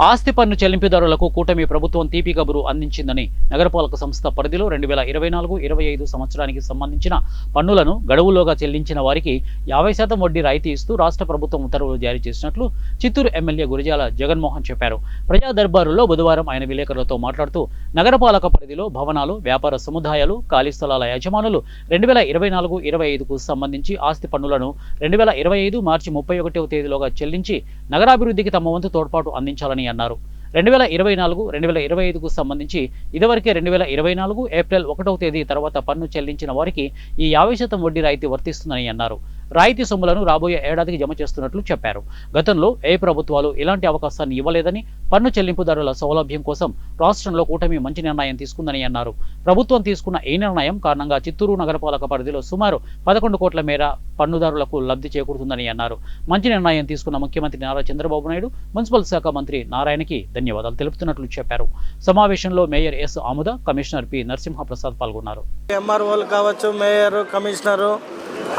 ఆస్తి పన్ను చెల్లింపుదారులకు కూటమి ప్రభుత్వం తీపి కబురు అందించిందని నగరపాలక సంస్థ పరిధిలో 2024-25 సంవత్సరానికి సంబంధించిన పన్నులను గడువులోగా చెల్లించిన వారికి 50% వడ్డీ రాయితీ ఇస్తూ రాష్ట్ర ప్రభుత్వం ఉత్తర్వులు జారీ చేసినట్లు చిత్తూరు ఎమ్మెల్యే గురజాల జగన్మోహన్ చెప్పారు. ప్రజా దర్బారులో బుధవారం ఆయన విలేకరులతో మాట్లాడుతూ నగరపాలక పరిధిలో భవనాలు, వ్యాపార సముదాయాలు, ఖాళీ స్థలాల యజమానులు 2024-25కు సంబంధించి ఆస్తి పన్నులను 2025 మార్చి 31వ తేదీలోగా చెల్లించి నగరాభివృద్ధికి తమ వంతు తోడ్పాటు అందించాలని అన్నారు. 2024-2025కు సంబంధించి ఇదివరకే 2024 ఏప్రిల్ 1వ తేదీ తర్వాత పన్ను చెల్లించిన వారికి ఈ 50% వడ్డీ రాయితీ వర్తిస్తుందని అన్నారు. రాయితీ సొమ్ములను రాబోయే ఏడాదికి జమ చేస్తున్నట్లు చెప్పారు. గతంలో ఏ ప్రభుత్వాలు ఇలాంటి అవకాశాన్ని ఇవ్వలేదని, పన్ను చెల్లింపుదారుల సౌలభ్యం కోసం రాష్ట్రంలో కూటమి మంచి నిర్ణయం తీసుకుందని అన్నారు. ప్రభుత్వం తీసుకున్న ఈ నిర్ణయం కారణంగా చిత్తూరు నగరపాలక పరిధిలో సుమారు 11 కోట్ల మేర పన్నుదారులకు లబ్ధి చేకూరుతుందని అన్నారు. మంచి నిర్ణయం తీసుకున్న ముఖ్యమంత్రి నారా చంద్రబాబు నాయుడు, మున్సిపల్ శాఖ మంత్రి నారాయణకి ధన్యవాదాలు తెలుపుతున్నట్లు చెప్పారు. సమావేశంలో mayor yes ఆముద, commissioner P Narasimha Prasad పాల్గొన్నారు. ఎంఆర్ఓలు కావచ్చు, మేయర్, కమిషనరు,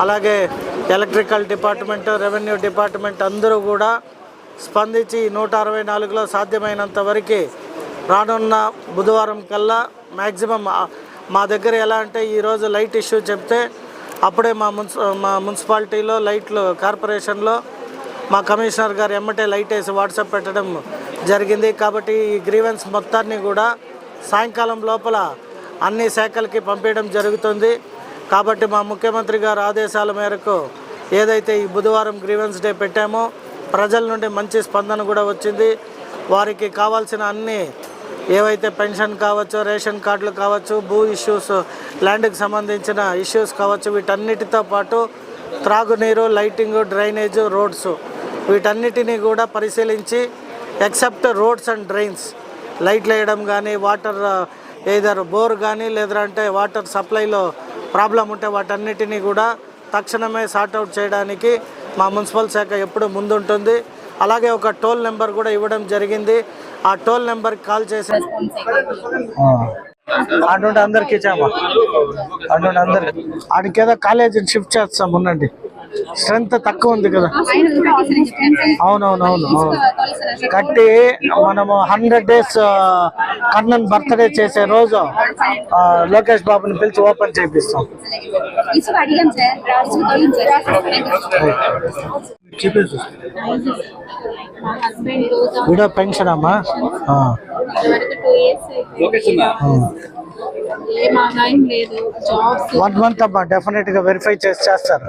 అలాగే ఎలక్ట్రికల్ డిపార్ట్మెంట్, రెవెన్యూ డిపార్ట్మెంట్ అందరూ కూడా స్పందించి 164లో సాధ్యమైనంత వరకు రానున్న బుధవారం కల్లా మ్యాక్సిమం మా దగ్గర ఎలా అంటే ఈరోజు లైట్ ఇష్యూ చెప్తే అప్పుడే మా మున్సిపాలిటీలో లైట్లు కార్పొరేషన్లో మా కమిషనర్ గారు ఎమ్మటే లైట్ వేసి వాట్సాప్ పెట్టడం జరిగింది. కాబట్టి ఈ గ్రీవెన్స్ మొత్తాన్ని కూడా సాయంకాలం లోపల అన్ని శాఖలకి పంపించడం జరుగుతుంది. కాబట్టి మా ముఖ్యమంత్రి గారు ఆదేశాల మేరకు ఏదైతే ఈ బుధవారం గ్రీవెన్స్ డే పెట్టామో ప్రజల నుండి మంచి స్పందన కూడా వచ్చింది. వారికి కావాల్సిన అన్ని ఏవైతే పెన్షన్ కావచ్చు, రేషన్ కార్డులు కావచ్చు, భూ ఇష్యూస్, ల్యాండ్కి సంబంధించిన ఇష్యూస్ కావచ్చు, వీటన్నిటితో పాటు త్రాగునీరు, లైటింగ్, డ్రైనేజ్, రోడ్స్ వీటన్నిటినీ కూడా పరిశీలించి ఎక్సెప్ట్ రోడ్స్ అండ్ డ్రైన్స్ లైట్లు వేయడం కానీ, వాటర్ ఏదర్ బోర్ కానీ లేదంటే వాటర్ సప్లైలో ప్రాబ్లం ఉంటే వాటన్నిటినీ కూడా తక్షణమే సార్ట్అవుట్ చేయడానికి మా మున్సిపల్ శాఖ ఎప్పుడు ముందుంటుంది. అలాగే ఒక టోల్ నెంబర్ కూడా ఇవ్వడం జరిగింది. ఆ టోల్ నెంబర్కి కాల్ చేసి అటువంటి అందరికి ఇచ్చామా, అటువంటి అందరికి ఆడికి ఏదో కాలేజీని షిఫ్ట్ చేస్తాం. ఉండండి, స్ట్రెంత్ తక్కువ ఉంది కదా. అవునవునవును కట్టి మనము 100 days కర్ణన్ బర్త్డే చేసే రోజు లోకేష్ బాబుని పిలిచి ఓపెన్ చేపిస్తాం. వీడియో పెన్షన్ అమ్మా 1 month అమ్మా, డెఫినెట్ గా వెరిఫై చేస్తారు.